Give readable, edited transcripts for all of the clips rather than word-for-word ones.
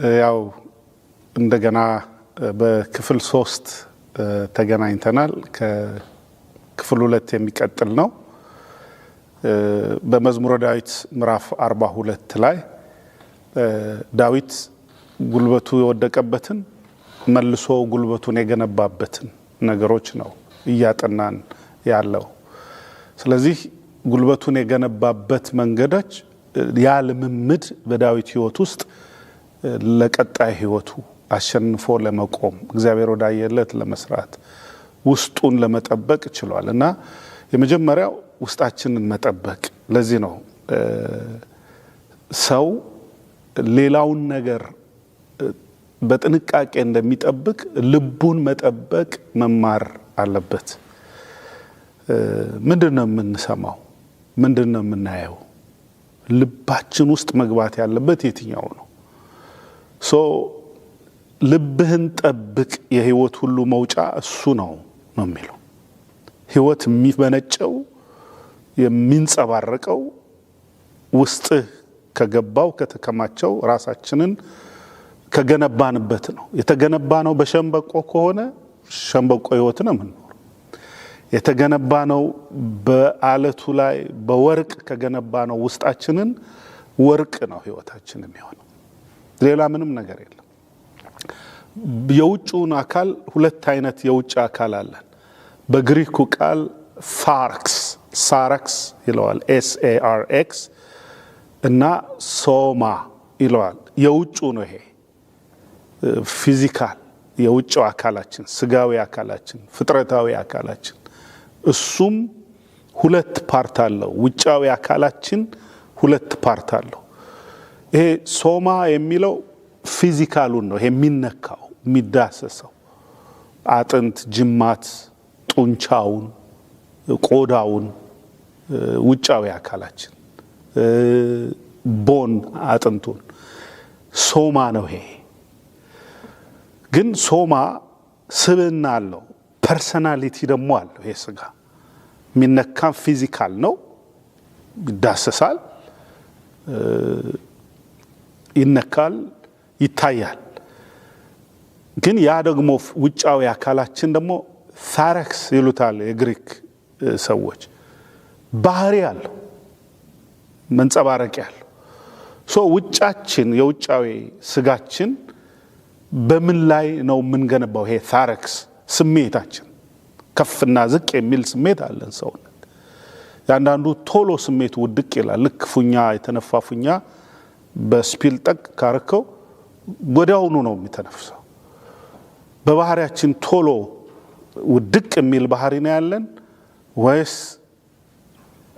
ያው እንደገና በክፍል 3 ተገናኝተናል። ከክፍል 2 የሚቀጥል ነው። በመዝሙረ ዳዊት ምዕራፍ 42 ላይ ዳዊት ጉልበቱ የወደቀበትን መልሶ ጉልበቱን የገነባበትን ነገሮች ነው እያጠናን ያለው። ስለዚህ ጉልበቱን የገነባበት መንገዶች ያ ልምምድ በዳዊት ሕይወት ውስጥ ለቀጣይ ሕይወቱ አሸንፎ ለመቆም እግዚአብሔር ወዳየለት ለመስራት ውስጡን ለመጠበቅ ችሏል እና የመጀመሪያው ውስጣችንን መጠበቅ። ለዚህ ነው ሰው ሌላውን ነገር በጥንቃቄ እንደሚጠብቅ ልቡን መጠበቅ መማር አለበት። ምንድነው የምንሰማው? ምንድነው የምናየው? ልባችን ውስጥ መግባት ያለበት የትኛው ነው? ልብህን ጠብቅ የህይወት ሁሉ መውጫ እሱ ነው የሚለው። ህይወት የሚመነጨው የሚንጸባረቀው ውስጥህ ከገባው ከተከማቸው ራሳችንን ከገነባንበት ነው። የተገነባነው በሸንበቆ ከሆነ ሸንበቆ ህይወት ነው የምንኖረው። የተገነባነው በአለቱ ላይ በወርቅ ከገነባነው ውስጣችንን ወርቅ ነው ህይወታችን የሚሆነው። ሌላ ምንም ነገር የለም። የውጭውን አካል ሁለት አይነት የውጭ አካል አለን። በግሪኩ ቃል ሳራክስ ይለዋል SARX እና ሶማ ይለዋል። የውጩ ነው ይሄ ፊዚካል የውጭው አካላችን፣ ስጋዊ አካላችን፣ ፍጥረታዊ አካላችን። እሱም ሁለት ፓርት አለው። ውጫዊ አካላችን ሁለት ፓርት አለው። ይሄ ሶማ የሚለው ፊዚካሉን ነው። ይሄ የሚነካው የሚዳሰሰው አጥንት፣ ጅማት፣ ጡንቻውን፣ ቆዳውን ውጫዊ አካላችን ቦን አጥንቱን ሶማ ነው ይሄ። ግን ሶማ ስብዕና አለው፣ ፐርሰናሊቲ ደግሞ አለው። ይሄ ስጋ የሚነካ ፊዚካል ነው፣ ይዳሰሳል፣ ይነካል፣ ይታያል። ግን ያ ደግሞ ውጫዊ አካላችን ደግሞ ሳረክስ ይሉታል የግሪክ ሰዎች። ባህሪ አለው፣ መንጸባረቂያ አለው። ውጫችን የውጫዊ ስጋችን በምን ላይ ነው የምንገነባው? ይሄ ሳረክስ ስሜታችን ከፍና ዝቅ የሚል ስሜት አለን ሰውነት። ያንዳንዱ ቶሎ ስሜት ውድቅ ይላል። ልክ ፉኛ የተነፋ ፉኛ በስፒል ጠቅ ካረከው ወዲያውኑ ነው የሚተነፍሰው። በባህሪያችን ቶሎ ውድቅ የሚል ባህሪ ነው ያለን ወይስ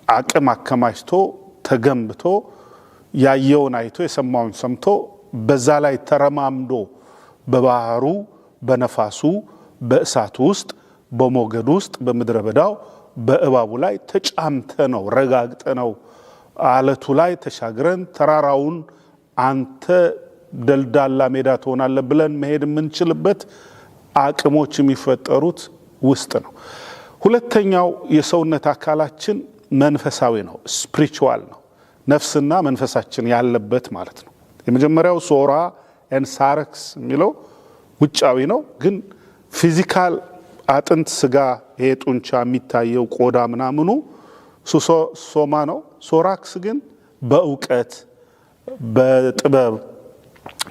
አቅም አከማችቶ ተገንብቶ ያየውን አይቶ የሰማውን ሰምቶ በዛ ላይ ተረማምዶ በባህሩ በነፋሱ በእሳቱ ውስጥ በሞገዱ ውስጥ በምድረ በዳው በእባቡ ላይ ተጫምተ ነው ረጋግጠ ነው አለቱ ላይ ተሻግረን ተራራውን አንተ ደልዳላ ሜዳ ትሆናለህ ብለን መሄድ የምንችልበት አቅሞች የሚፈጠሩት ውስጥ ነው። ሁለተኛው የሰውነት አካላችን መንፈሳዊ ነው፣ ስፒሪቹዋል ነው። ነፍስና መንፈሳችን ያለበት ማለት ነው። የመጀመሪያው ሶራ ኤንድ ሳረክስ የሚለው ውጫዊ ነው። ግን ፊዚካል አጥንት፣ ስጋ፣ ይሄ ጡንቻ የሚታየው ቆዳ ምናምኑ ሶማ ነው። ሶራክስ ግን በእውቀት፣ በጥበብ፣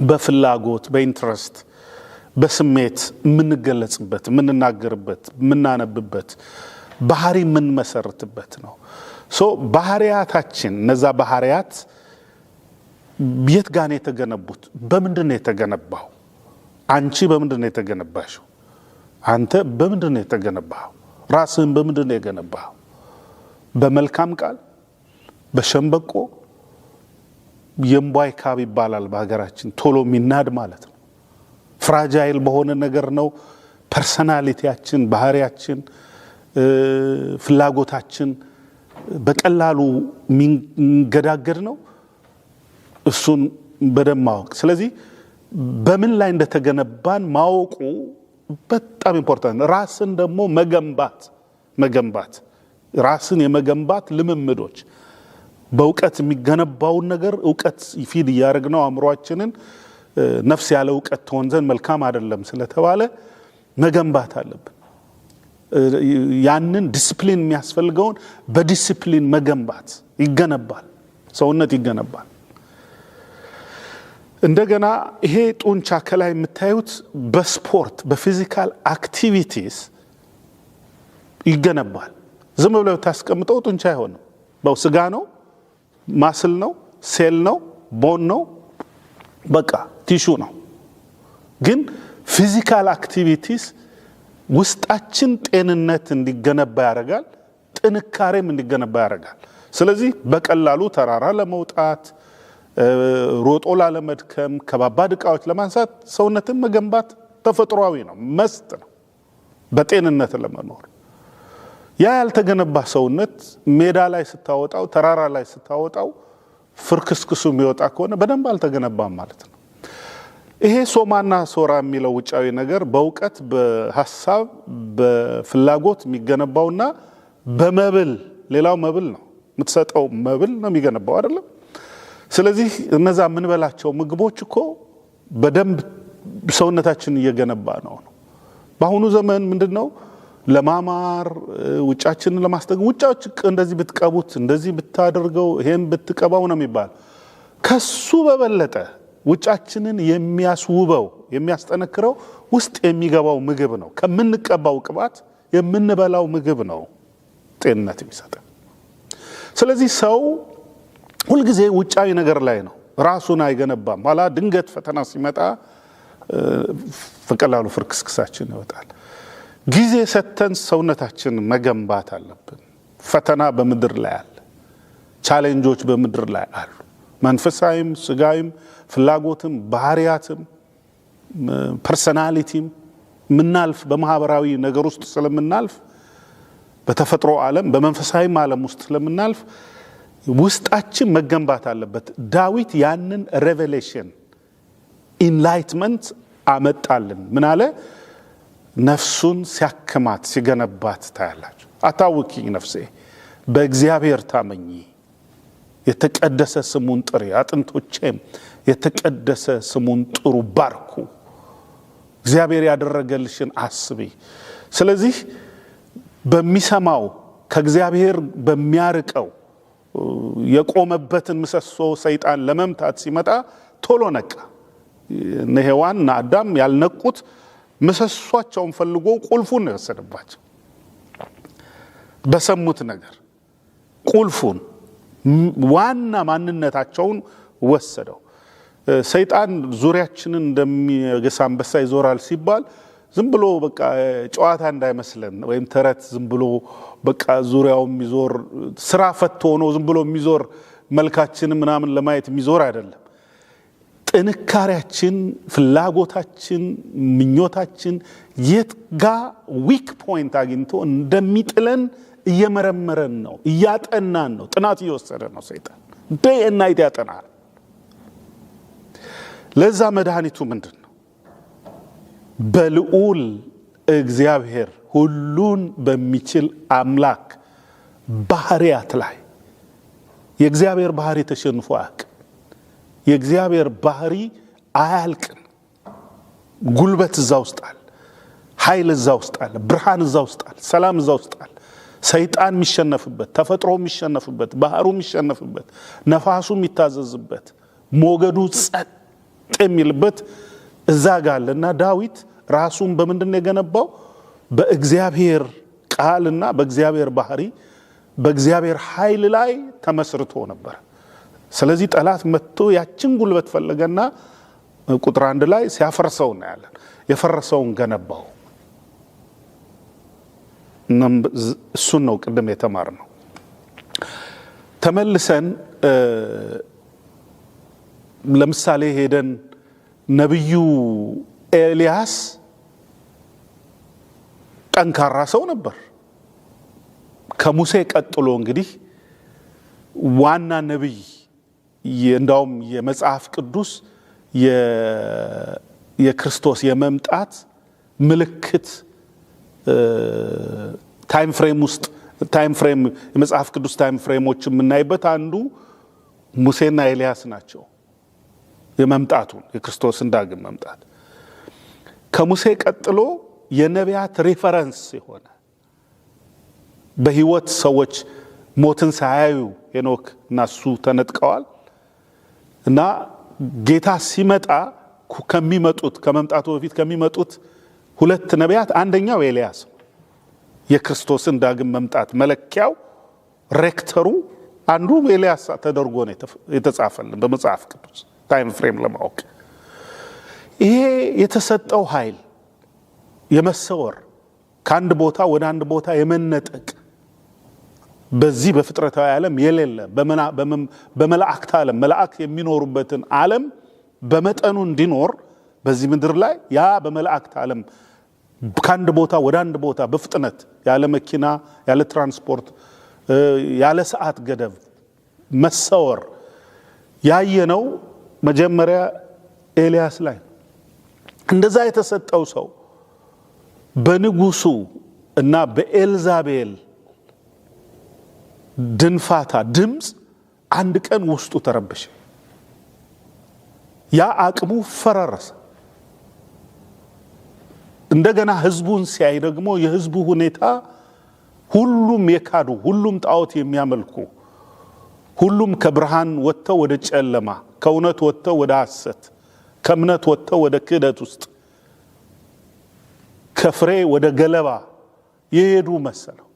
በፍላጎት፣ በኢንትረስት፣ በስሜት የምንገለጽበት፣ የምንናገርበት፣ የምናነብበት ባህሪ የምንመሰርትበት ነው። ባህሪያታችን እነዛ ባህሪያት የት ጋር ነው የተገነቡት? በምንድን ነው የተገነባው? አንቺ በምንድን ነው የተገነባሽው? አንተ በምንድን ነው የተገነባው? ራስህን በምንድን ነው የገነባው? በመልካም ቃል፣ በሸንበቆ የእምቧይ ካብ ይባላል በሀገራችን፣ ቶሎ የሚናድ ማለት ነው። ፍራጃይል በሆነ ነገር ነው ፐርሰናሊቲያችን፣ ባህሪያችን፣ ፍላጎታችን በቀላሉ የሚንገዳገድ ነው። እሱን በደንብ ማወቅ። ስለዚህ በምን ላይ እንደተገነባን ማወቁ በጣም ኢምፖርታንት። ራስን ደግሞ መገንባት ራስን የመገንባት ልምምዶች በእውቀት የሚገነባውን ነገር እውቀት ፊድ እያደረግነው አእምሯችንን ነፍስ ያለ ዕውቀት ትሆን ዘንድ መልካም አይደለም ስለተባለ መገንባት አለብን። ያንን ዲሲፕሊን የሚያስፈልገውን በዲሲፕሊን መገንባት ይገነባል፣ ሰውነት ይገነባል። እንደገና ይሄ ጡንቻ ከላይ የምታዩት በስፖርት በፊዚካል አክቲቪቲስ ይገነባል። ዝም ብለው ታስቀምጠው ጡንቻ አይሆንም። በስጋ ነው፣ ማስል ነው፣ ሴል ነው፣ ቦን ነው፣ በቃ ቲሹ ነው። ግን ፊዚካል አክቲቪቲስ ውስጣችን ጤንነት እንዲገነባ ያደርጋል፣ ጥንካሬም እንዲገነባ ያደርጋል። ስለዚህ በቀላሉ ተራራ ለመውጣት ሮጦ ላለመድከም ከባባድ ዕቃዎች ለማንሳት ሰውነትን መገንባት ተፈጥሯዊ ነው፣ መስጥ ነው በጤንነት ለመኖር። ያ ያልተገነባ ሰውነት ሜዳ ላይ ስታወጣው ተራራ ላይ ስታወጣው ፍርክስክሱ የሚወጣ ከሆነ በደንብ አልተገነባም ማለት ነው። ይሄ ሶማና ሶራ የሚለው ውጫዊ ነገር በእውቀት በሐሳብ በፍላጎት የሚገነባውና በመብል ሌላው መብል ነው የምትሰጠው መብል ነው የሚገነባው አይደለም። ስለዚህ እነዛ የምንበላቸው ምግቦች እኮ በደንብ ሰውነታችን እየገነባ ነው። በአሁኑ ዘመን ምንድነው ለማማር ውጫችንን ለማስተግበር ውጫዎች እንደዚህ ብትቀቡት እንደዚህ ብታደርገው ይሄን ብትቀባው ነው የሚባል። ከሱ በበለጠ ውጫችንን የሚያስውበው የሚያስጠነክረው ውስጥ የሚገባው ምግብ ነው። ከምንቀባው ቅባት የምንበላው ምግብ ነው ጤንነት የሚሰጠን። ስለዚህ ሰው ሁልጊዜ ውጫዊ ነገር ላይ ነው፣ ራሱን አይገነባም። ኋላ ድንገት ፈተና ሲመጣ በቀላሉ ፍርክስክሳችን ይወጣል። ጊዜ ሰተን ሰውነታችን መገንባት አለብን። ፈተና በምድር ላይ አለ፣ ቻሌንጆች በምድር ላይ አሉ። መንፈሳዊም ስጋዊም ፍላጎትም ባህሪያትም ፐርሰናሊቲም ምናልፍ በማህበራዊ ነገር ውስጥ ስለምናልፍ በተፈጥሮ ዓለም በመንፈሳዊም ዓለም ውስጥ ስለምናልፍ ውስጣችን መገንባት አለበት። ዳዊት ያንን ሬቨሌሽን ኢንላይትመንት አመጣልን። ምን አለ? ነፍሱን ሲያከማት ሲገነባት ታያላችሁ። አታውኪኝ ነፍሴ በእግዚአብሔር ታመኚ፣ የተቀደሰ ስሙን ጥሪ፣ አጥንቶቼም የተቀደሰ ስሙን ጥሩ ባርኩ። እግዚአብሔር ያደረገልሽን አስቢ። ስለዚህ በሚሰማው ከእግዚአብሔር በሚያርቀው የቆመበትን ምሰሶ ሰይጣን ለመምታት ሲመጣ ቶሎ ነቃ። እነ ሔዋንና አዳም ያልነቁት ምሰሷቸውን ፈልጎ ቁልፉን ነው የወሰደባቸው። በሰሙት ነገር ቁልፉን ዋና ማንነታቸውን ወሰደው። ሰይጣን ዙሪያችንን እንደሚገሳ አንበሳ ይዞራል ሲባል ዝም ብሎ በቃ ጨዋታ እንዳይመስለን ወይም ተረት ዝም ብሎ በቃ ዙሪያው የሚዞር ስራ ፈት ሆኖ ዝም ብሎ የሚዞር መልካችን ምናምን ለማየት የሚዞር አይደለም። ጥንካሬያችን፣ ፍላጎታችን፣ ምኞታችን የት ጋ ዊክ ፖይንት አግኝቶ እንደሚጥለን እየመረመረን ነው፣ እያጠናን ነው፣ ጥናት እየወሰደ ነው። ሰይጣን ዴይ ኤንድ ናይት ያጠናል። ለዛ መድኃኒቱ ምንድን ነው? በልዑል እግዚአብሔር ሁሉን በሚችል አምላክ ባህሪያት ላይ የእግዚአብሔር ባህሪ ተሸንፎ አያልቅም። የእግዚአብሔር ባህሪ አያልቅም። ጉልበት እዛ ውስጥ አለ፣ ኃይል እዛ ውስጥ አለ፣ ብርሃን እዛ ውስጥ አለ፣ ሰላም እዛ ውስጥ አለ። ሰይጣን የሚሸነፍበት፣ ተፈጥሮ የሚሸነፍበት፣ ባህሩ የሚሸነፍበት፣ ነፋሱ የሚታዘዝበት፣ ሞገዱ ጸጥ የሚልበት እዛ ጋር አለና ዳዊት ራሱን በምንድን የገነባው? በእግዚአብሔር ቃልና በእግዚአብሔር ባህሪ በእግዚአብሔር ኃይል ላይ ተመስርቶ ነበር። ስለዚህ ጠላት መጥቶ ያችን ጉልበት ፈለገና ቁጥር 1 ላይ ሲያፈርሰው እናያለን። የፈረሰውን ገነባው። እሱን ነው ቅድም የተማርነው። ተመልሰን ለምሳሌ ሄደን ነብዩ ኤልያስ ጠንካራ ሰው ነበር። ከሙሴ ቀጥሎ እንግዲህ ዋና ነብይ እንዳውም የመጽሐፍ ቅዱስ የክርስቶስ የመምጣት ምልክት ታይም ፍሬም ውስጥ የመጽሐፍ ቅዱስ ታይም ፍሬሞች የምናይበት አንዱ ሙሴና ኤልያስ ናቸው። የመምጣቱን የክርስቶስን ዳግም መምጣት ከሙሴ ቀጥሎ የነቢያት ሪፈረንስ የሆነ በህይወት ሰዎች ሞትን ሳያዩ ሄኖክ እና እሱ ተነጥቀዋል እና ጌታ ሲመጣ ከሚመጡት ከመምጣቱ በፊት ከሚመጡት ሁለት ነቢያት አንደኛው ኤልያስ የክርስቶስን ዳግም መምጣት መለኪያው ሬክተሩ አንዱ ኤልያስ ተደርጎ ነው የተጻፈልን በመጽሐፍ ቅዱስ ታይም ፍሬም ለማወቅ ይሄ የተሰጠው ኃይል የመሰወር ከአንድ ቦታ ወደ አንድ ቦታ የመነጠቅ በዚህ በፍጥረታዊ ዓለም የሌለ በመላእክት ዓለም መላእክት የሚኖሩበትን ዓለም በመጠኑ እንዲኖር በዚህ ምድር ላይ ያ በመላእክት ዓለም ከአንድ ቦታ ወደ አንድ ቦታ በፍጥነት ያለ መኪና ያለ ትራንስፖርት ያለ ሰዓት ገደብ መሰወር ያየነው መጀመሪያ ኤልያስ ላይ እንደዛ የተሰጠው ሰው በንጉሱ እና በኤልዛቤል ድንፋታ ድምጽ አንድ ቀን ውስጡ ተረበሸ ያ አቅሙ ፈራረሰ እንደገና ህዝቡን ሲያይ ደግሞ የህዝቡ ሁኔታ ሁሉም የካዱ ሁሉም ጣዖት የሚያመልኩ ሁሉም ከብርሃን ወጥተው ወደ ጨለማ ከእውነት ወጥተው ወደ ሐሰት ከእምነት ወጥተው ወደ ክህደት ውስጥ ከፍሬ ወደ ገለባ የሄዱ መሰለው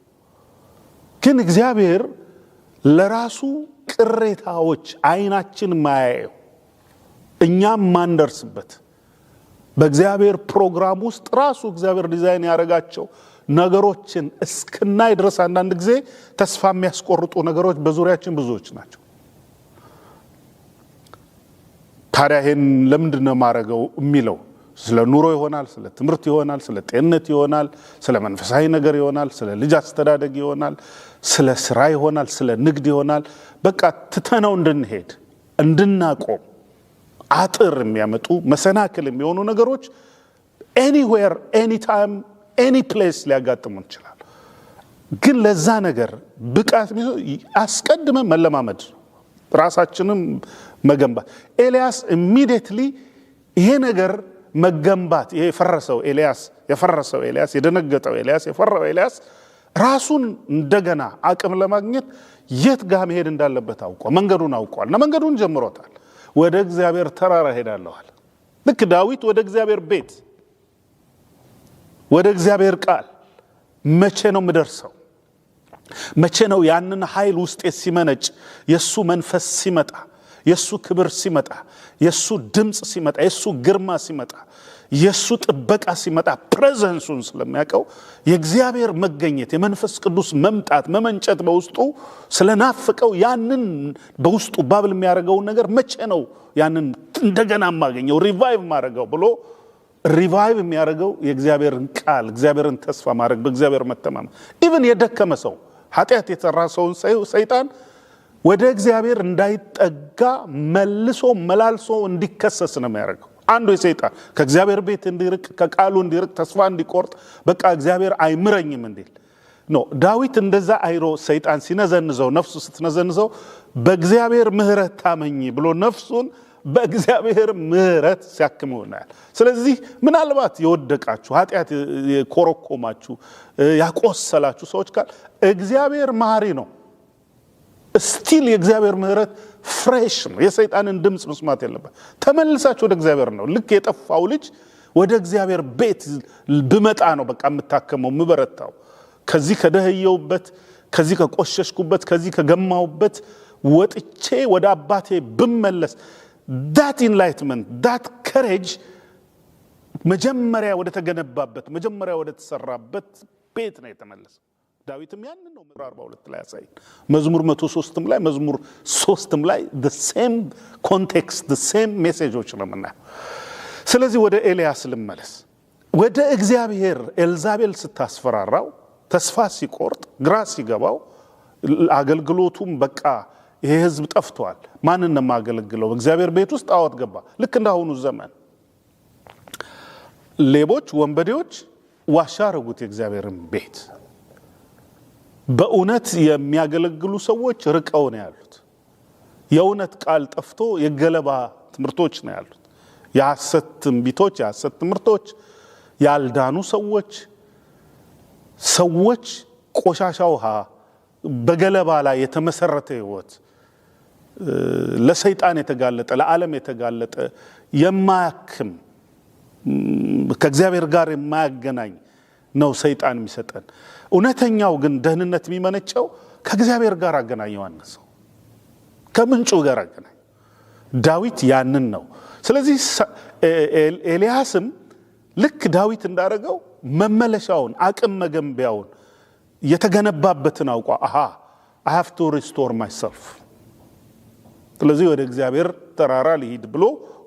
ግን እግዚአብሔር ለራሱ ቅሬታዎች አይናችን ማያየው እኛም ማንደርስበት በእግዚአብሔር ፕሮግራም ውስጥ ራሱ እግዚአብሔር ዲዛይን ያደረጋቸው ነገሮችን እስክናይ ድረስ አንዳንድ ጊዜ ተስፋ የሚያስቆርጡ ነገሮች በዙሪያችን ብዙዎች ናቸው ታዲያ ይሄን ለምንድን ነው ማረገው የሚለው ስለ ኑሮ ይሆናል ስለ ትምህርት ይሆናል ስለ ጤንነት ይሆናል ስለ መንፈሳዊ ነገር ይሆናል ስለ ልጅ አስተዳደግ ይሆናል ስለ ስራ ይሆናል ስለ ንግድ ይሆናል በቃ ትተነው እንድንሄድ እንድናቆም አጥር የሚያመጡ መሰናክል የሚሆኑ ነገሮች anywhere anytime any place ሊያጋጥሙ ይችላል ግን ለዛ ነገር ብቃት አስቀድመ መለማመድ ራሳችንን መገንባት ኤልያስ immediately ይሄ ነገር መገንባት ይሄ የፈረሰው ኤልያስ የደነገጠው ኤልያስ የፈራው ኤልያስ ራሱን እንደገና አቅም ለማግኘት የት ጋር መሄድ እንዳለበት አውቋል መንገዱን አውቋልና መንገዱን ጀምሮታል ወደ እግዚአብሔር ተራራ ሄዳለዋል ልክ ዳዊት ወደ እግዚአብሔር ቤት ወደ እግዚአብሔር ቃል መቼ ነው ምደርሰው መቼ ነው ያንን ኃይል ውስጥ ሲመነጭ የሱ መንፈስ ሲመጣ የሱ ክብር ሲመጣ የሱ ድምጽ ሲመጣ የሱ ግርማ ሲመጣ የሱ ጥበቃ ሲመጣ ፕሬዘንሱን ስለሚያቀው የእግዚአብሔር መገኘት የመንፈስ ቅዱስ መምጣት መመንጨት በውስጡ ስለናፈቀው ያንን በውስጡ ባብል የሚያረጋው ነገር መቼ ነው ያንን እንደገና ማገኘው ሪቫይቭ ማረጋው ብሎ ሪቫይቭ የሚያረጋው የእግዚአብሔርን ቃል እግዚአብሔርን ተስፋ ማድረግ በእግዚአብሔር መተማመን ኢቭን የደከመ ሰው ኃጢአት የተራሰውን ሰይጣን ወደ እግዚአብሔር እንዳይጠጋ መልሶ መላልሶ እንዲከሰስ ነው የሚያደርገው አንዱ የሰይጣን ከእግዚአብሔር ቤት እንዲርቅ ከቃሉ እንዲርቅ ተስፋ እንዲቆርጥ በቃ እግዚአብሔር አይምረኝም እንዲል ኖ ዳዊት እንደዛ አይሮ ሰይጣን ሲነዘንዘው ነፍሱ ስትነዘንዘው በእግዚአብሔር ምህረት ታመኝ ብሎ ነፍሱን በእግዚአብሔር ምህረት ሲያክመውናል ስለዚህ ምናልባት የወደቃችሁ ኃጢአት የኮረኮማችሁ ያቆሰላችሁ ሰዎች ካል እግዚአብሔር መሐሪ ነው ስቲል የእግዚአብሔር ምህረት ፍሬሽ ነው የሰይጣንን ድምጽ መስማት የለበት ተመልሳችሁ ወደ እግዚአብሔር ነው ልክ የጠፋው ልጅ ወደ እግዚአብሔር ቤት ብመጣ ነው በቃ የምታከመው ምበረታው ከዚህ ከደህየውበት ከዚህ ከቆሸሽኩበት ከዚህ ከገማውበት ወጥቼ ወደ አባቴ ብመለስ that enlightenment that courage መጀመሪያ ወደ ተገነባበት መጀመሪያ ወደ ተሰራበት ቤት ነው የተመለሰው ዳዊትም ያንን ነው መዝሙር 42 ላይ ያሳይ መዝሙር 103 ላይ መዝሙር 3 ላይ the same context the same messageዎች ነው የምናየው ስለዚህ ወደ ኤልያስ ልመለስ ወደ እግዚአብሔር ኤልዛቤል ስታስፈራራው ተስፋ ሲቆርጥ ግራ ሲገባው አገልግሎቱም በቃ ይሄ ህዝብ ጠፍቷል ማንን ነው ማገለግለው እግዚአብሔር ቤት ውስጥ ጣዖት ገባ ልክ እንዳሁኑ ዘመን ሌቦች ወንበዴዎች ዋሻረጉት የእግዚአብሔርን ቤት በእውነት የሚያገለግሉ ሰዎች ርቀው ነው ያሉት የእውነት ቃል ጠፍቶ የገለባ ትምህርቶች ነው ያሉት። የሐሰት ትንቢቶች፣ የሐሰት ትምህርቶች፣ ያልዳኑ ሰዎች ቆሻሻ ውሃ በገለባ ላይ የተመሰረተ ህይወት ለሰይጣን የተጋለጠ ለዓለም የተጋለጠ የማያክም ከእግዚአብሔር ጋር የማያገናኝ ነው ሰይጣን የሚሰጠን። እውነተኛው ግን ደህንነት የሚመነጨው ከእግዚአብሔር ጋር አገናኘው፣ አነሰው ከምንጩ ጋር አገናኝ። ዳዊት ያንን ነው። ስለዚህ ኤልያስም ልክ ዳዊት እንዳደረገው መመለሻውን አቅም መገንቢያውን የተገነባበትን አውቋ I have to restore myself። ስለዚህ ወደ እግዚአብሔር ተራራ ሊሄድ ብሎ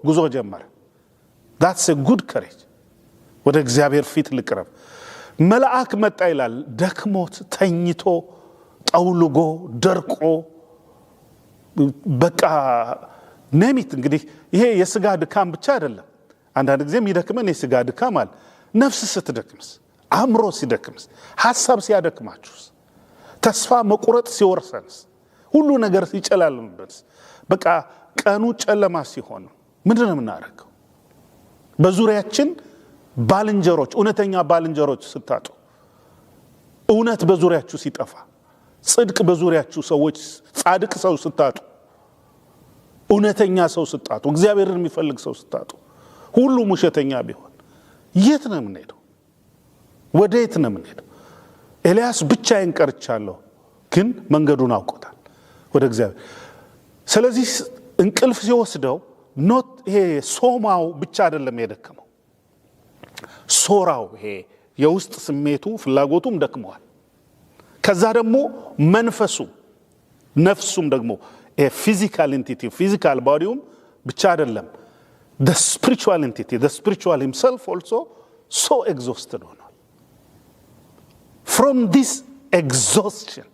ጉዞ ጀመረ። that's a good courage። ወደ እግዚአብሔር ፊት ልቅረብ። መልአክ መጣ ይላል። ደክሞት ተኝቶ ጠውልጎ ደርቆ በቃ ነሚት። እንግዲህ ይሄ የስጋ ድካም ብቻ አይደለም። አንዳንድ ጊዜም ይደክመን የስጋ ድካም አለ። ነፍስ ስትደክምስ፣ አእምሮ ሲደክምስ፣ ሐሳብ ሲያደክማችሁስ፣ ተስፋ መቁረጥ ሲወርሰንስ፣ ሁሉ ነገር ሲጨላልምበትስ፣ በቃ ቀኑ ጨለማ ሲሆን ምንድን ነው የምናደርገው? በዙሪያችን ባልንጀሮች፣ እውነተኛ ባልንጀሮች ስታጡ፣ እውነት በዙሪያችሁ ሲጠፋ፣ ጽድቅ በዙሪያችሁ ሰዎች፣ ጻድቅ ሰው ስታጡ፣ እውነተኛ ሰው ስታጡ፣ እግዚአብሔርን የሚፈልግ ሰው ስታጡ፣ ሁሉም ውሸተኛ ቢሆን የት ነው የምንሄደው? ወደ የት ነው የምንሄደው? ኤልያስ ብቻዬን ቀርቻለሁ፣ ግን መንገዱን አውቆታል ወደ እግዚአብሔር። ስለዚህ እንቅልፍ ሲወስደው ኖት ይሄ ሶማው ብቻ አይደለም የደከመው፣ ሶራው ይሄ የውስጥ ስሜቱ ፍላጎቱም ደክመዋል። ከዛ ደግሞ መንፈሱ ነፍሱም ደግሞ ፊዚካል ኢንቲቲ ፊዚካል ቦዲውም ብቻ አይደለም፣ the spiritual entity, the spiritual himself also so exhausted ሆኗል። from this exhaustion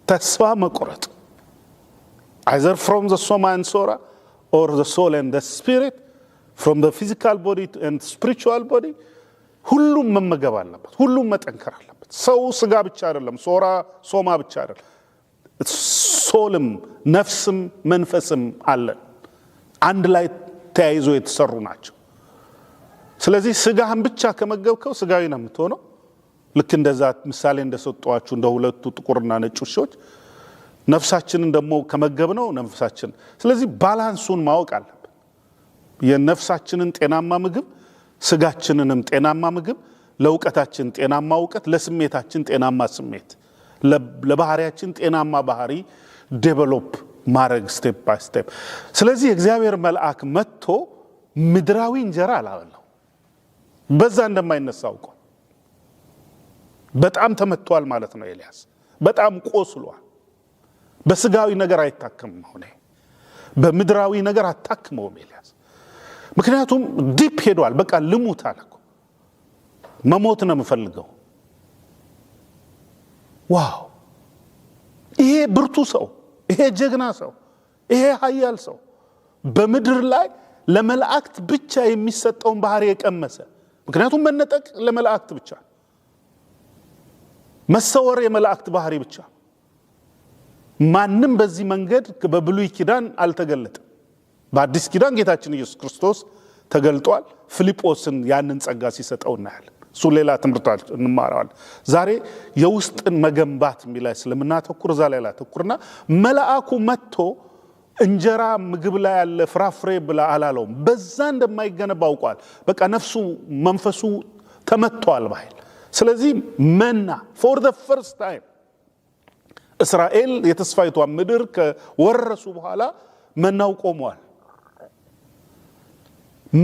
ተስፋ መቁረጥ either from the soma and sora or the soul and the spirit, from the physical body and spiritual body ሁሉም መመገብ አለበት፣ ሁሉም መጠንከር አለበት። ሰው ስጋ ብቻ አይደለም፣ ሶማ ብቻ አይደለም፣ ሶልም ነፍስም መንፈስም አለን፣ አንድ ላይ ተያይዞ የተሰሩ ናቸው። ስለዚህ ስጋህን ብቻ ከመገብከው ስጋዊ ነው የምትሆነው። ልክ እንደዛ ምሳሌ እንደሰጧችሁ እንደ ሁለቱ ጥቁርና ነጭ ውሾች። ነፍሳችንን ደግሞ ከመገብነው ነፍሳችን። ስለዚህ ባላንሱን ማወቅ አለብን። የነፍሳችንን ጤናማ ምግብ፣ ስጋችንንም ጤናማ ምግብ፣ ለእውቀታችን ጤናማ እውቀት፣ ለስሜታችን ጤናማ ስሜት፣ ለባህሪያችን ጤናማ ባህሪ ዴቨሎፕ ማድረግ ስቴፕ ባይ ስቴፕ። ስለዚህ እግዚአብሔር መልአክ መጥቶ ምድራዊ እንጀራ አላበላው። በዛ እንደማይነሳ አውቆ በጣም ተመቷል ማለት ነው። ኤልያስ በጣም ቆስሏል። በስጋዊ ነገር አይታከምም። ሆነ በምድራዊ ነገር አታክመውም ኤልያስ። ምክንያቱም ዲፕ ሄዷል። በቃ ልሙት አለ እኮ፣ መሞት ነው የምፈልገው። ዋው! ይሄ ብርቱ ሰው፣ ይሄ ጀግና ሰው፣ ይሄ ኃያል ሰው በምድር ላይ ለመላእክት ብቻ የሚሰጠውን ባህሪ የቀመሰ። ምክንያቱም መነጠቅ ለመላእክት ብቻ፣ መሰወር የመላእክት ባህሪ ብቻ። ማንም በዚህ መንገድ በብሉይ ኪዳን አልተገለጠም። በአዲስ ኪዳን ጌታችን ኢየሱስ ክርስቶስ ተገልጧል። ፊልጶስን ያንን ጸጋ ሲሰጠው እናያለን። እሱ ሌላ ትምህርት እንማራለን። ዛሬ የውስጥን መገንባት የሚላይ ስለምናተኩር እዛ ላይ ላተኩርና መልአኩ መጥቶ እንጀራ ምግብ ላይ ያለ ፍራፍሬ ብላ አላለውም። በዛ እንደማይገነባ አውቋል። በቃ ነፍሱ መንፈሱ ተመቷል በኃይል። ስለዚህ መና for the first time እስራኤል የተስፋይቷ ምድር ከወረሱ በኋላ መናው ቆሟል።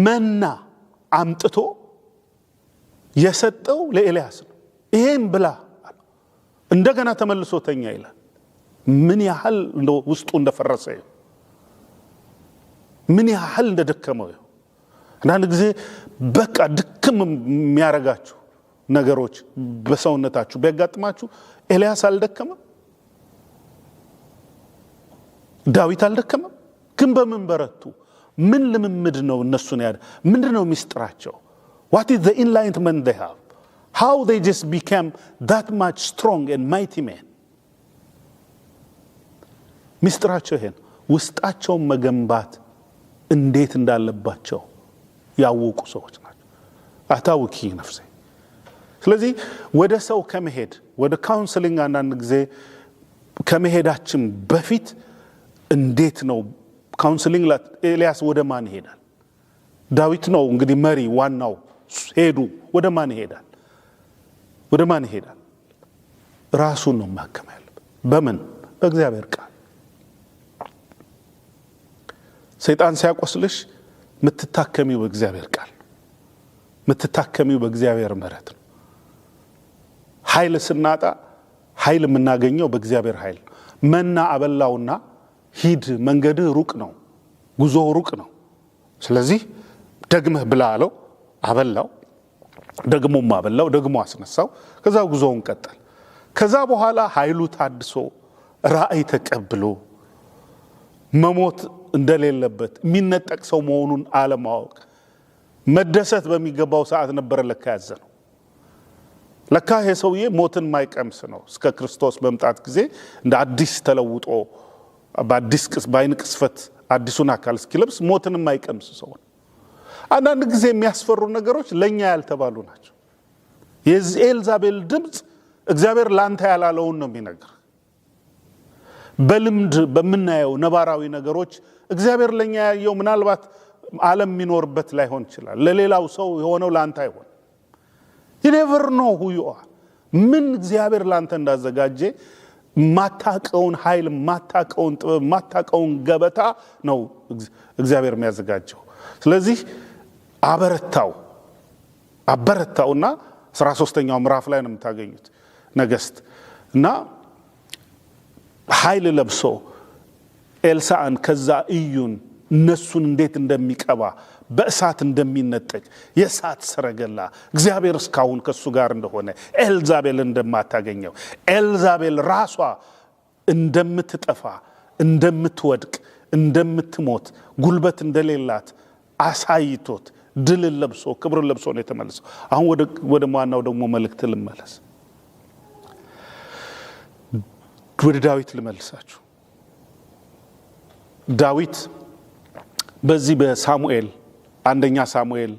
መና አምጥቶ የሰጠው ለኤልያስ ነው። ይሄን ብላ እንደገና ተመልሶ ተኛ ይላል። ምን ያህል ውስጡ እንደፈረሰ፣ ምን ያህል እንደደከመው። አንዳንድ ጊዜ በቃ ድክም የሚያረጋችሁ ነገሮች በሰውነታችሁ ቢያጋጥማችሁ፣ ኤልያስ አልደከመም? ዳዊት አልደከመም? ግን በምን በረቱ? ምን ልምምድ ነው እነሱን ያደ? ምንድነው ሚስጥራቸው? What is the enlightenment they have? How they just became that much strong and mighty men? ሚስጥራቸው ይሄን ውስጣቸውን መገንባት እንዴት እንዳለባቸው ያወቁ ሰዎች ናቸው። አታውቂ ነፍሴ። ስለዚህ ወደ ሰው ከመሄድ ወደ ካውንስሊንግ አንዳንድ ጊዜ ከመሄዳችን በፊት እንዴት ነው ካውንስሊንግ? ኤልያስ ወደ ማን ይሄዳል? ዳዊት ነው እንግዲህ መሪ ዋናው። ሄዱ። ወደ ማን ይሄዳል? ወደ ማን ይሄዳል? ራሱን ነው ማከም ያለበት። በምን? በእግዚአብሔር ቃል። ሰይጣን ሲያቆስልሽ ምትታከሚው በእግዚአብሔር ቃል፣ ምትታከሚው በእግዚአብሔር ምሕረት ነው። ኃይል ስናጣ ኃይል የምናገኘው በእግዚአብሔር ኃይል። መና አበላውና ሂድ፣ መንገድህ ሩቅ ነው፣ ጉዞው ሩቅ ነው፣ ስለዚህ ደግመህ ብላ አለው። አበላው፣ ደግሞም አበላው፣ ደግሞ አስነሳው። ከዛ ጉዞውን ቀጠል። ከዛ በኋላ ኃይሉ ታድሶ ራእይ ተቀብሎ መሞት እንደሌለበት የሚነጠቅ ሰው መሆኑን አለማወቅ፣ መደሰት በሚገባው ሰዓት ነበር ለካ ያዘነው። ለካ ይሄ ሰውዬ ሞትን ማይቀምስ ነው። እስከ ክርስቶስ መምጣት ጊዜ እንደ አዲስ ተለውጦ በአዲስ በአይን ቅስፈት አዲሱን አካል እስኪለብስ ሞትን ማይቀምስ ሰው ነው። አንዳንድ ጊዜ የሚያስፈሩ ነገሮች ለኛ ያልተባሉ ናቸው። የኤልዛቤል ድምፅ እግዚአብሔር ላንተ ያላለውን ነው የሚነግር። በልምድ በምናየው ነባራዊ ነገሮች እግዚአብሔር ለኛ ያየው ምናልባት ዓለም የሚኖርበት ላይሆን ይችላል። ለሌላው ሰው የሆነው ላንተ አይሆን። you never know who you are። ምን እግዚአብሔር ላንተ እንዳዘጋጀ ማታቀውን ኃይል፣ ማታቀውን ጥበብ፣ ማታቀውን ገበታ ነው እግዚአብሔር የሚያዘጋጀው። ስለዚህ አበረታውና 13ኛው ምዕራፍ ላይ ነው የምታገኙት ነገስት እና ኃይል ለብሶ ኤልሳዕን ከዛ ኢዩን እነሱን እንዴት እንደሚቀባ በእሳት እንደሚነጠቅ የእሳት ሰረገላ እግዚአብሔር እስካሁን ከሱ ጋር እንደሆነ ኤልዛቤል እንደማታገኘው ኤልዛቤል ራሷ እንደምትጠፋ እንደምትወድቅ እንደምትሞት ጉልበት እንደሌላት አሳይቶት ድል ለብሶ ክብር ለብሶ ነው የተመለሰው። አሁን ወደ ማናው ደግሞ መልእክት ልመለስ። ወደ ዳዊት ልመልሳችሁ። ዳዊት በዚህ በሳሙኤል አንደኛ ሳሙኤል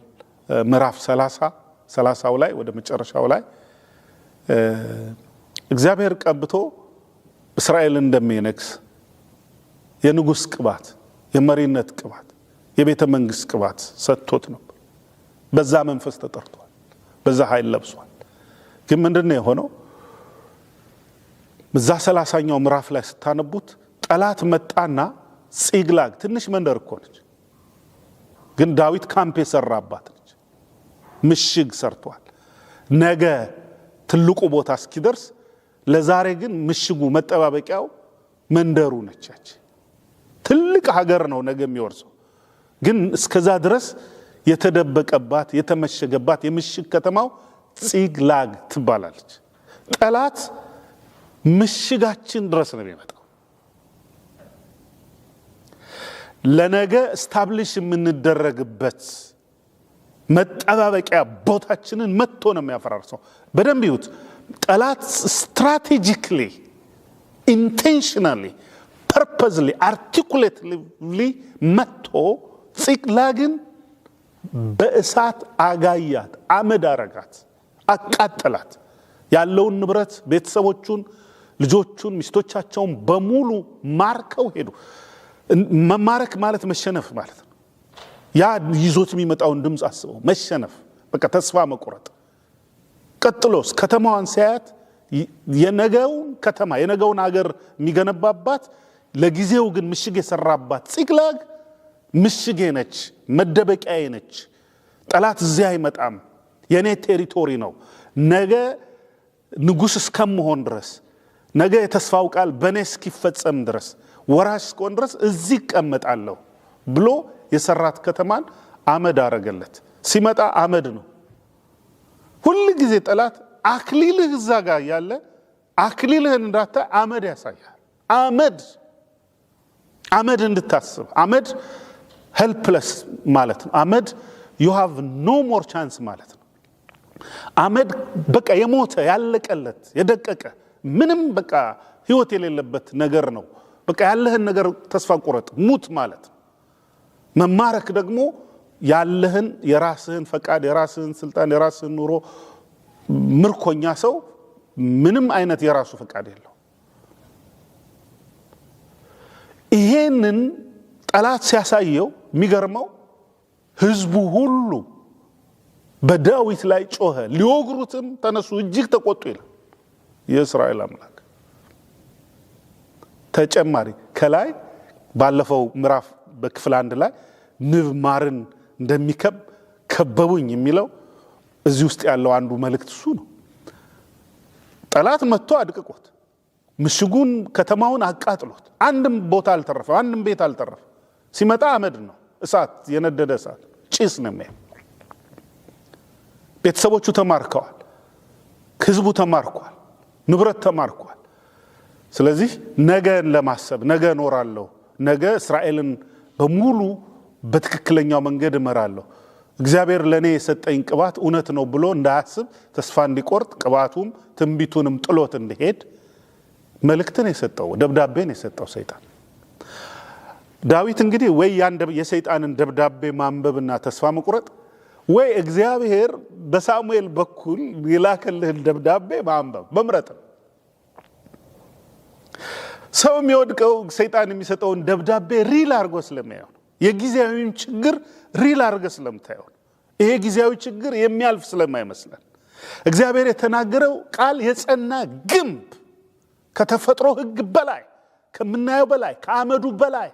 ምዕራፍ 30 ላይ ወደ መጨረሻው ላይ እግዚአብሔር ቀብቶ እስራኤልን እንደሚነግስ የንጉስ ቅባት፣ የመሪነት ቅባት፣ የቤተ መንግስት ቅባት ሰጥቶት ነበር። በዛ መንፈስ ተጠርቷል፣ በዛ ኃይል ለብሷል። ግን ምንድነው የሆነው? በዛ 30ኛው ምዕራፍ ላይ ስታነቡት ጠላት መጣና ጺግላግ ትንሽ መንደር እኮ ነች፣ ግን ዳዊት ካምፕ የሰራባት ነች። ምሽግ ሰርቷል። ነገ ትልቁ ቦታ እስኪደርስ ለዛሬ ግን ምሽጉ መጠባበቂያው መንደሩ ነች። ትልቅ ሀገር ነው ነገ የሚወርሰው። ግን እስከዛ ድረስ የተደበቀባት የተመሸገባት የምሽግ ከተማው ጺግላግ ትባላለች። ጠላት ምሽጋችን ድረስ ነው የሚመጣው። ለነገ ስታብሊሽ የምንደረግበት መጠባበቂያ ቦታችንን መጥቶ ነው የሚያፈራርሰው። በደንብ ይሁት። ጠላት ስትራቴጂክሊ ኢንቴንሽናሊ ፐርፐዝሊ አርቲኩሌትሊ መጥቶ ጺግላግን በእሳት አጋያት፣ አመድ አረጋት፣ አቃጠላት። ያለውን ንብረት፣ ቤተሰቦቹን፣ ልጆቹን፣ ሚስቶቻቸውን በሙሉ ማርከው ሄዱ። መማረክ ማለት መሸነፍ ማለት ነው። ያ ይዞት የሚመጣውን ድምፅ አስበው። መሸነፍ፣ በቃ ተስፋ መቆረጥ። ቀጥሎስ ከተማዋን ሲያያት የነገውን ከተማ የነገውን ሀገር የሚገነባባት ለጊዜው ግን ምሽግ የሰራባት ጺግላግ ምሽጌ ነች፣ መደበቂያዬ ነች። ጠላት እዚያ አይመጣም፣ የኔ ቴሪቶሪ ነው። ነገ ንጉስ እስከምሆን ድረስ፣ ነገ የተስፋው ቃል በኔ እስኪፈጸም ድረስ፣ ወራሽ እስከሆን ድረስ እዚህ እቀመጣለሁ ብሎ የሰራት ከተማን አመድ አረገለት። ሲመጣ አመድ ነው። ሁሉ ጊዜ ጠላት አክሊልህ እዛ ጋር ያለ አክሊልህን እንዳታይ አመድ ያሳያል። አመድ እንድታስብ። አመድ ሄልፕለስ ማለት ነው። አመድ you have no more chance ማለት ነው። አመድ በቃ የሞተ ያለቀለት የደቀቀ ምንም በቃ ህይወት የሌለበት ነገር ነው። በቃ ያለህን ነገር ተስፋ ቁረጥ ሙት ማለት ነው። መማረክ ደግሞ ያለህን የራስህን ፈቃድ የራስህን ስልጣን የራስህን ኑሮ ምርኮኛ ሰው ምንም አይነት የራሱ ፈቃድ የለው። ይሄንን ጠላት ሲያሳየው የሚገርመው ህዝቡ ሁሉ በዳዊት ላይ ጮኸ፣ ሊወግሩትም ተነሱ፣ እጅግ ተቆጡ ይላል የእስራኤል አምላክ። ተጨማሪ ከላይ ባለፈው ምዕራፍ በክፍል 1 ላይ ንብ ማርን እንደሚከበቡኝ የሚለው እዚህ ውስጥ ያለው አንዱ መልእክት እሱ ነው። ጠላት መጥቶ አድቅቆት ምሽጉን ከተማውን አቃጥሎት አንድም ቦታ አልተረፈ፣ አንድም ቤት አልተረፈ። ሲመጣ አመድ ነው፣ እሳት፣ የነደደ እሳት፣ ጭስ ነው የሚያየው። ቤተሰቦቹ ተማርከዋል፣ ህዝቡ ተማርኳል፣ ንብረት ተማርኳል። ስለዚህ ነገን ለማሰብ ነገ እኖራለሁ፣ ነገ እስራኤልን በሙሉ በትክክለኛው መንገድ እመራለሁ፣ እግዚአብሔር ለኔ የሰጠኝ ቅባት እውነት ነው ብሎ እንዳያስብ ተስፋ እንዲቆርጥ ቅባቱም ትንቢቱንም ጥሎት እንዲሄድ መልእክትን የሰጠው ደብዳቤን የሰጠው ሰይጣን። ዳዊት እንግዲህ ወይ የሰይጣንን ደብዳቤ ማንበብና ተስፋ መቁረጥ ወይ እግዚአብሔር በሳሙኤል በኩል የላከልህን ደብዳቤ ማንበብ መምረጥ ነው። ሰው የሚወድቀው ሰይጣን የሚሰጠውን ደብዳቤ ሪል አድርጎ ስለሚያየው ነው። የጊዜያዊውን ችግር ሪል አድርጎ ስለምታየው ነው። ይሄ ጊዜያዊ ችግር የሚያልፍ ስለማይመስለን እግዚአብሔር የተናገረው ቃል የጸና ግንብ ከተፈጥሮ ሕግ በላይ ከምናየው በላይ ከአመዱ በላይ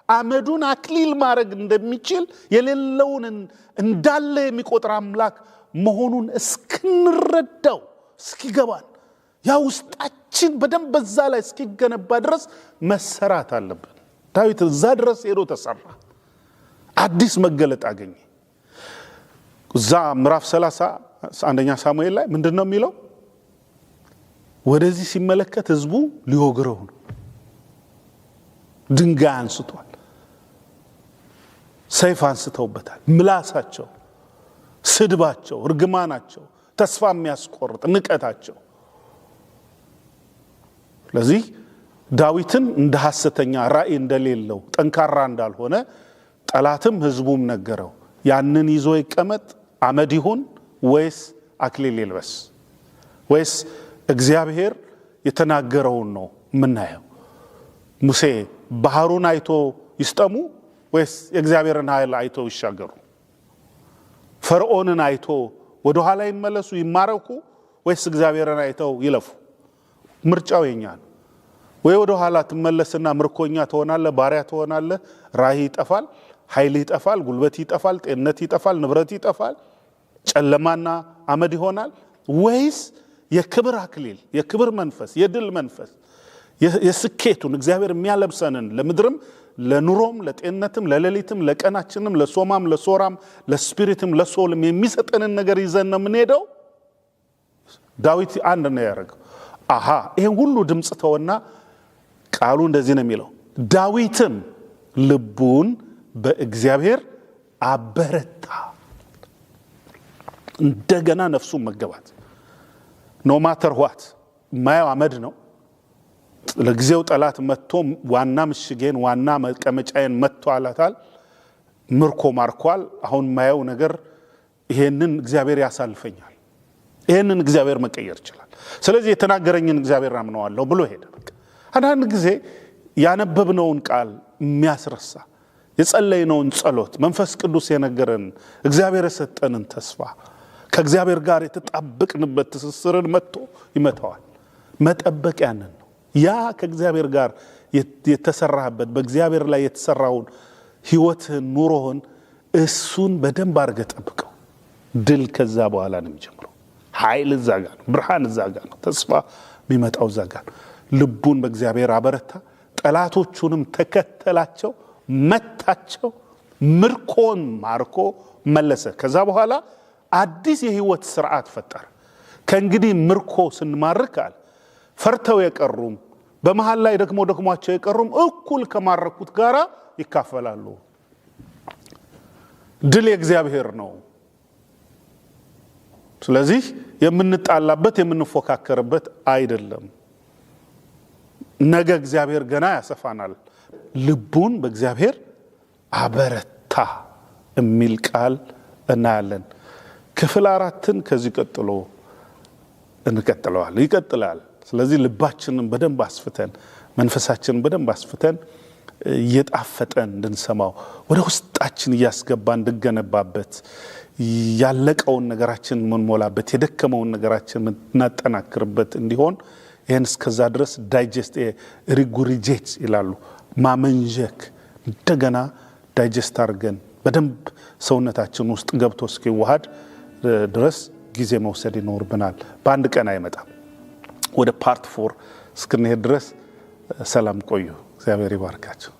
አመዱን አክሊል ማድረግ እንደሚችል የሌለውን እንዳለ የሚቆጥር አምላክ መሆኑን እስክንረዳው እስኪገባን ያ ውስጣችን በደንብ በዛ ላይ እስኪገነባ ድረስ መሰራት አለብን። ዳዊት እዛ ድረስ ሄዶ ተሰራ፣ አዲስ መገለጥ አገኘ። እዛ ምዕራፍ 30 አንደኛ ሳሙኤል ላይ ምንድነው የሚለው? ወደዚህ ሲመለከት ህዝቡ ሊወግረው ነው። ድንጋይ አንስቷል፣ ሰይፍ አንስተውበታል። ምላሳቸው፣ ስድባቸው፣ እርግማናቸው፣ ተስፋ የሚያስቆርጥ ንቀታቸው። ስለዚህ ዳዊትን እንደ ሐሰተኛ ራእይ እንደሌለው ጠንካራ እንዳልሆነ ጠላትም ህዝቡም ነገረው። ያንን ይዞ ይቀመጥ አመድ ይሁን ወይስ አክሊል ይልበስ? ወይስ እግዚአብሔር የተናገረውን ነው የምናየው? ሙሴ ባህሩን አይቶ ይስጠሙ ወይስ የእግዚአብሔርን ኃይል አይቶ ይሻገሩ? ፈርዖንን አይቶ ወደ ኋላ ይመለሱ ይማረኩ ወይስ እግዚአብሔርን አይተው ይለፉ? ምርጫው የኛ ነው። ወይ ወደ ኋላ ትመለስና ምርኮኛ ትሆናለህ፣ ባሪያ ትሆናለህ፣ ራእይ ይጠፋል፣ ኃይል ይጠፋል፣ ጉልበት ይጠፋል፣ ጤንነት ይጠፋል፣ ንብረት ይጠፋል፣ ጨለማና አመድ ይሆናል። ወይስ የክብር አክሊል፣ የክብር መንፈስ፣ የድል መንፈስ፣ የስኬቱን እግዚአብሔር የሚያለብሰንን ለምድርም ለኑሮም ለጤንነትም ለሌሊትም ለቀናችንም ለሶማም ለሶራም ለስፒሪትም ለሶልም የሚሰጠንን ነገር ይዘን ነው የምንሄደው? ዳዊት አንድ ነው ያደረገው። ይሄን ሁሉ ድምፅ ተወና ቃሉ እንደዚህ ነው የሚለው፣ ዳዊትም ልቡን በእግዚአብሔር አበረታ። እንደገና ነፍሱን መገባት። ኖ ማተር ዋት ማየው አመድ ነው። ለጊዜው ጠላት መጥቶ ዋና ምሽጌን ዋና መቀመጫዬን መጥቶ አላታል፣ ምርኮ ማርኳል። አሁን ማየው ነገር ይሄንን እግዚአብሔር ያሳልፈኛል፣ ይሄንን እግዚአብሔር መቀየር ይችላል። ስለዚህ የተናገረኝን እግዚአብሔር አምነዋለሁ ብሎ ሄደ። በቃ አንዳንድ ጊዜ ያነበብነውን ቃል የሚያስረሳ የጸለይነውን ጸሎት መንፈስ ቅዱስ የነገረን እግዚአብሔር የሰጠንን ተስፋ ከእግዚአብሔር ጋር የተጣበቅንበት ትስስርን መጥቶ ይመታዋል። መጠበቅ ያንን ነው። ያ ከእግዚአብሔር ጋር የተሰራህበት በእግዚአብሔር ላይ የተሰራውን ህይወትህን ኑሮህን እሱን በደንብ አድርገህ ጠብቀው። ድል ከዛ በኋላ ነው የሚጀምረው። ኃይል እዛ ጋር ነው፣ ብርሃን እዛ ጋር ነው፣ ተስፋ የሚመጣው እዛ ጋር ነው። ልቡን በእግዚአብሔር አበረታ፣ ጠላቶቹንም ተከተላቸው፣ መታቸው፣ ምርኮን ማርኮ መለሰ። ከዛ በኋላ አዲስ የህይወት ስርዓት ፈጠረ። ከእንግዲህ ምርኮ ስንማርክ አለ ፈርተው የቀሩም በመሃል ላይ ደክሟቸው የቀሩም እኩል ከማረኩት ጋራ ይካፈላሉ። ድል የእግዚአብሔር ነው። ስለዚህ የምንጣላበት የምንፎካከርበት አይደለም። ነገ እግዚአብሔር ገና ያሰፋናል። ልቡን በእግዚአብሔር አበረታ የሚል ቃል እናያለን። ክፍል 4ን ከዚህ ቀጥሎ ይቀጥላል። ስለዚህ ልባችንን በደንብ አስፍተን መንፈሳችንን በደንብ አስፍተን እየጣፈጠን እንድንሰማው ወደ ውስጣችን እያስገባን እንድገነባበት ያለቀውን ነገራችን ምንሞላበት የደከመውን ነገራችን እናጠናክርበት እንዲሆን ይሄን እስከዛ ድረስ ዳይጀስት ሪጉሪጄት ይላሉ ማመንጀክ እንደገና ዳይጀስት አድርገን በደንብ ሰውነታችን ውስጥ ገብቶ እስኪዋሃድ ድረስ ጊዜ መውሰድ ይኖርብናል። በአንድ ቀን አይመጣም። ወደ ፓርት 4 እስክንሄድ ድረስ ሰላም ቆዩ። እግዚአብሔር ይባርካችሁ።